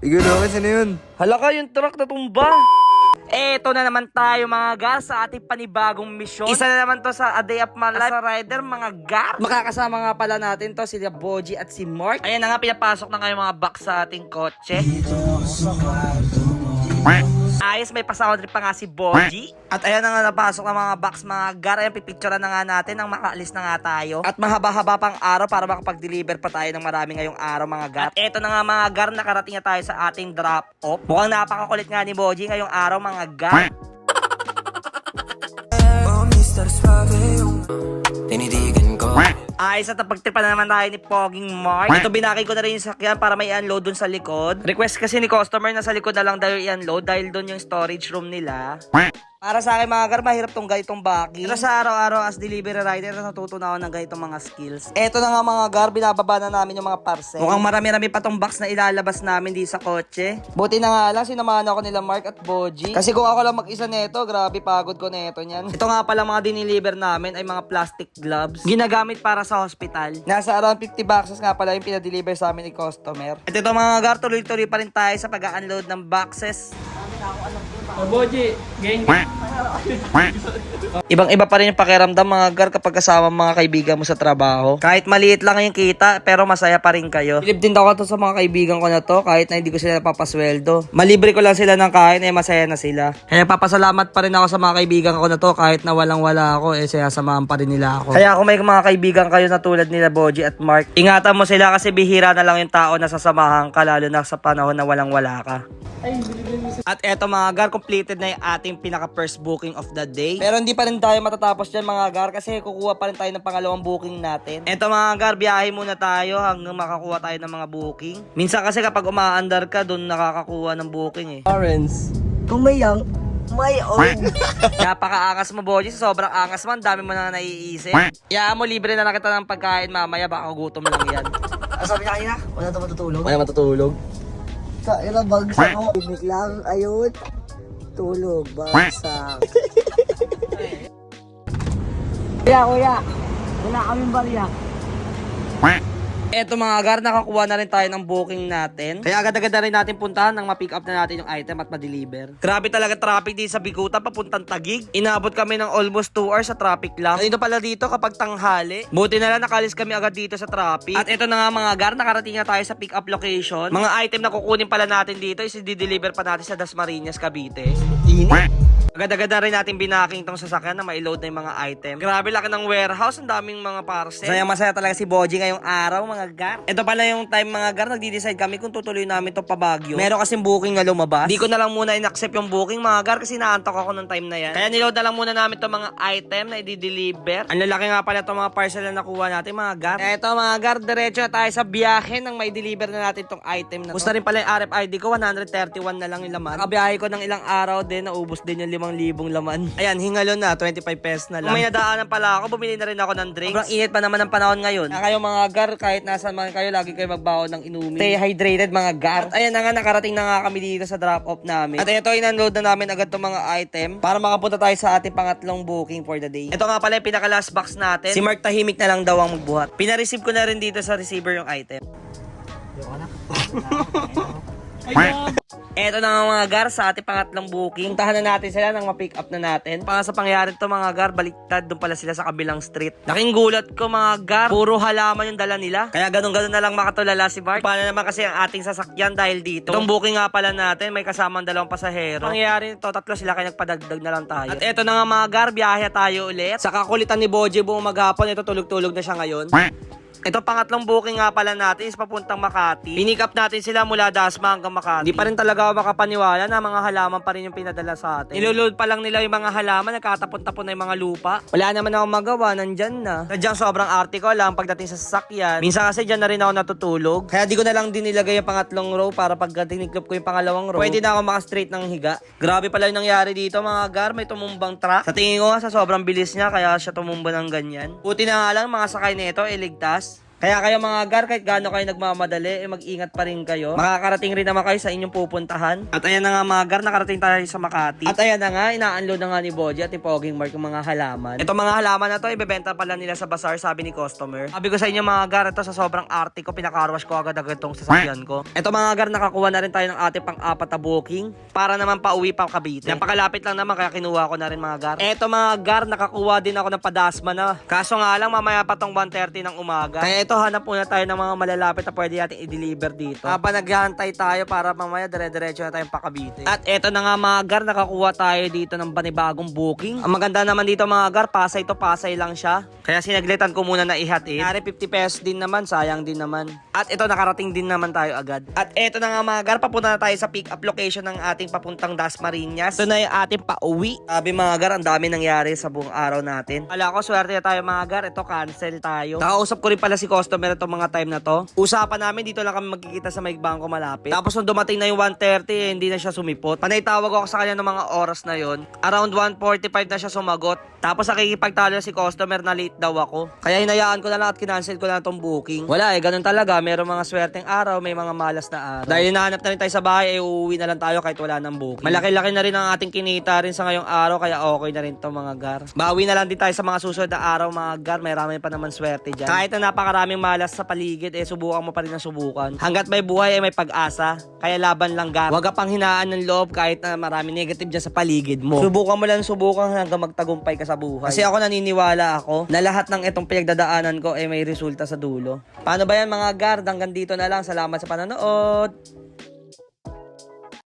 Ikaw na, sino yun? Hala ka, yung truck na tumba. Eto na naman tayo mga gar sa ating panibagong misyon. Isa na naman to sa A Day of My Life as a rider mga gar. Makakasama nga pala natin to sila Boji at si Mark. Ayan na nga, pinapasok na ngayon mga box sa ating kotse. Ayos, may pasahod rin pa nga si Boji. At ayan na nga, napasok ng mga box mga gar. Ayan, pipicturean na nga natin nang makaalis na nga tayo. At mahaba-haba pang araw para makapag-deliver pa tayo ng marami ngayong araw mga gar. At eto na nga mga gar, nakarating na tayo sa ating drop-off. Mukhang napakakulit nga ni Boji ngayong araw mga gar. Oh, Mr. Suave, yung tinidigan ko. Ay, sa tapagtripan na naman tayo ni Poging Mark. Ito, binakay ko na rin yung sakyan para may i-unload dun sa likod. Request kasi ni customer na sa likod na lang daw i-unload dahil dun yung storage room nila. Para sa akin mga gar, mahirap tong ganitong backing. Pero sa araw-araw as delivery rider, natututo na ako ng ganitong mga skills. Eto na nga mga gar, binababa na namin yung mga parcel. Mukhang marami-rami pa tong box na ilalabas namin di sa kotse. Buti na nga lang, sinamahan ako nila Mark at Boji. Kasi kung ako lang mag-isa neto, grabe pagod ko neto niyan. Ito nga pala mga diniliver namin ay mga plastic gloves. Ginagamit para sa hospital. Nasa around 50 boxes nga pala yung pinadeliver sa amin ni customer. At ito mga gar, tuloy-tuloy pa rin tayo sa pag-unload ng boxes. Boji, gang. Ibang-iba pa rin yung pakiramdam mga gar kapag kasama mga kaibigan mo sa trabaho. Kahit maliit lang yung kita, pero masaya pa rin kayo. Bilib din ako to sa mga kaibigan ko na to, kahit na hindi ko sila napapasweldo. Malibre ko lang sila ng kain, eh masaya na sila. Kaya papasalamat pa rin ako sa mga kaibigan ko na to, kahit na walang-wala ako, eh sasamahan pa rin nila ako. Kaya kung may mga kaibigan kayo na tulad nila Boji at Mark, ingatan mo sila kasi bihira na lang yung tao na sasamahan ka, lalo na sa panahon na walang-wala ka. At eto mga gar, completed na yung ating pinaka first booking of the day. Pero hindi pa rin tayo matatapos dyan mga gar kasi kukuha pa rin tayo ng pangalawang booking natin. Eto mga gar, biyahe muna tayo hanggang makakuha tayo ng mga booking. Minsan kasi kapag umaandar ka, doon nakakakuha ng booking eh. Lawrence. Kung may yang, may own. Napaka-angas mo Boji, sobrang angas man, dami mo na naiisip. Iyaan mo, libre na lang kita ng pagkain mamaya, baka gutom lang yan. Ano sabi niya kanina? Wala na matutulog. Wala matutulog. Kaya bagsak ako. Ibig lang, ayun. Tulog, bagsak. Kuya. Wala kaming barya. Eto mga gar, nakakuha na rin tayo ng booking natin. Kaya agad-agad na rin natin puntahan nang ma-pick up na natin yung item at ma-deliver. Grabe talaga traffic dito sa Bikutan, papuntang Taguig. Inabot kami ng almost 2 hours sa traffic lang. Dito pala dito kapag tanghali. Buti na lang nakalis kami agad dito sa traffic. At eto na nga mga gar, nakarating na tayo sa pick up location. Mga item na kukunin pala natin dito is i-deliver pa natin sa Dasmariñas, Cavite. Agad-agad na rin natin binaking tong sasakyan na ma-load na yung mga item. Grabe laki ng warehouse, ang daming mga parcel. Masaya talaga si Boji ngayong araw mga gar. Ito pala yung time mga gar, nagdi-decide kami kung tutuloy namin to pa Baguio. Meron kasing booking na lumabas. Di ko na lang muna in-accept yung booking mga gar kasi naantok ako ng time na yan. Kaya niload na lang muna namin to mga item na i-deliver. Ang lalaki nga pala itong mga parcel na nakuha natin mga gar. Eto mga gar, diretso na tayo sa biyahe nang may deliver na natin tong item na to. Gusto rin pala yung RFID ko, 131 na lang yung laman. Nakabiyahe ko ng ilang araw din, naubos din yung 5,000 laman. Ayan, hingalo na, 25 pesos na lang. Kung may nadaanan pala ako, bumili na rin ako ng drinks. Sobrang init pa naman ang panahon ngayon. Kaya kayo mga gar, kahit nasa man kayo, lagi kayo magbaon ng inumin. Stay hydrated mga gar. At ayan na nga, nakarating na nga kami dito sa drop-off namin. At ito, in-unload na namin agad itong mga item para makapunta tayo sa ating pangatlong booking for the day. Ito nga pala yung pinaka-last box natin. Si Mark tahimik na lang daw ang magbuhat. Pina-receive ko na rin dito sa receiver yung item. Eto na nga mga gar, sa ating pangatlong booking. Puntahan na natin sila nang ma-pick up na natin. Para sa pangyari to mga gar, baliktad, doon pala sila sa kabilang street. Laking gulat ko mga gar, puro halaman yung dala nila. Kaya ganun-ganun na lang makatulala si Bart. Paano naman kasi ang ating sasakyan dahil dito. Itong booking nga pala natin, may kasamang dalawang pasahero. Pangyari nito, tatlo sila kaya nagpadagdag na lang tayo. At eto na nga mga gar, biyahe tayo ulit. Sa kakulitan ni Boji buong maghapon, ito tulog-tulog na siya ngayon. Ito pangatlong booking nga pala natin is papuntang Makati. Pinick up natin sila mula Dasma hanggang Makati. Hindi pa rin talaga ako makapaniwala na mga halaman pa rin yung pinadala sa atin. Niloload pa lang nila yung mga halaman, nagkatapon-tapon na yung mga lupa. Wala naman ako magawa, nandyan na. Sadyang sobrang arte ko lang pagdating sa sasakyan. Minsan kasi dyan na rin ako natutulog. Kaya di ko na lang din nilagay yung pangatlong row para pagdating niklop ko yung pangalawang row, pwede na ako maka-straight ng higa. Grabe pala yung nangyari dito mga gar, may tumumbang truck. Sa tingin ko sa sobrang bilis niya kaya siya tumumba ng ganyan. Buti na nga lang mga sakay nito, iligtas. Kaya kayo mga gar, kahit gaano kayo nagmamadali, mag-ingat pa rin kayo. Makakarating rin naman kayo sa inyong pupuntahan. At ayan na nga mga gar, nakarating tayo sa Makati. At ayan na nga, ina-unload na nga ni Boji at ni Poging Mark yung mga halaman. Ito mga halaman na to, ibebenta pala nila sa bazaar, sabi ni customer. Sabi ko sa inyo mga gar, ito sa sobrang arte ko, pinakarwash ko agad-agad itong sasakyan ko. Ito mga gar, nakakuha na rin tayo ng ating pang-apat na booking para naman pauwi pa Cavite. Napakalapit lang naman, kaya kinuha ko na rin mga gar. Ito mga gar, nakakuha din ako ng padasma na. Kaso nga lang, mamaya pa tong 1:30 ng umaga. Kaya ito, hanap muna tayo ng mga malalapit na pwede natin i-deliver dito. Habang naghahantay tayo para mamaya dire-diretso na tayong pa Cavite. At ito na nga mga gar, nakakuha tayo dito ng panibagong booking. Ang maganda naman dito mga gar, Pasay to Pasay lang siya. Kaya sinaglitan ko muna na ihatid. Kaya 50 pesos din naman, sayang din naman. At ito, nakarating din naman tayo agad. At ito na nga mga gar, papunta na tayo sa pick-up location ng ating papuntang Dasmariñas. Ito na yung ating pauwi. Sabi mga gar, ang dami nangyari sa buong araw natin. Wala ko, swerte na tayo mga gar. Ito, cancel tayo. Nakausap ko rin pala si customer itong mga time na to. Usapan namin, dito lang kami magkikita sa may bangko malapit. Tapos nung dumating na yung 1:30, hindi na siya sumipot. Panay tawag ako sa kanya ng mga oras na yon. Around 1:45 na siya sumagot. Tapos nakikipagtalo si customer na late daw ako. Kaya hinayaan ko na lang at kinancel ko na itong booking. Wala ganun talaga. Merong mga swerteng araw, may mga malas na araw. Dahil nahanap na rin tayo sa bahay, uuwi na lang tayo kahit wala ng booking. Malaki-laki na rin ang ating kinita rin sa ngayong araw, kaya okay na rin to mga gar. Bawi na lang din tayo sa mga susunod na araw mga gar. May rami pa naman swerte dyan. Kahit na napakaraming malas sa paligid, subukan mo pa rin ang subukan. Hanggat may buhay may pag-asa. Kaya laban lang gar. Huwag ka pang hinaan ng loob kahit na marami negative dyan sa paligid mo. Subukan mo lang subukan hanggang magtagumpay ka sa buhay. Kasi ako naniniwala ako na lahat ng itong pinagdadaanan ko may resulta sa dulo. Paano ba yan mga guard? Hanggang dito na lang. Salamat sa panonood.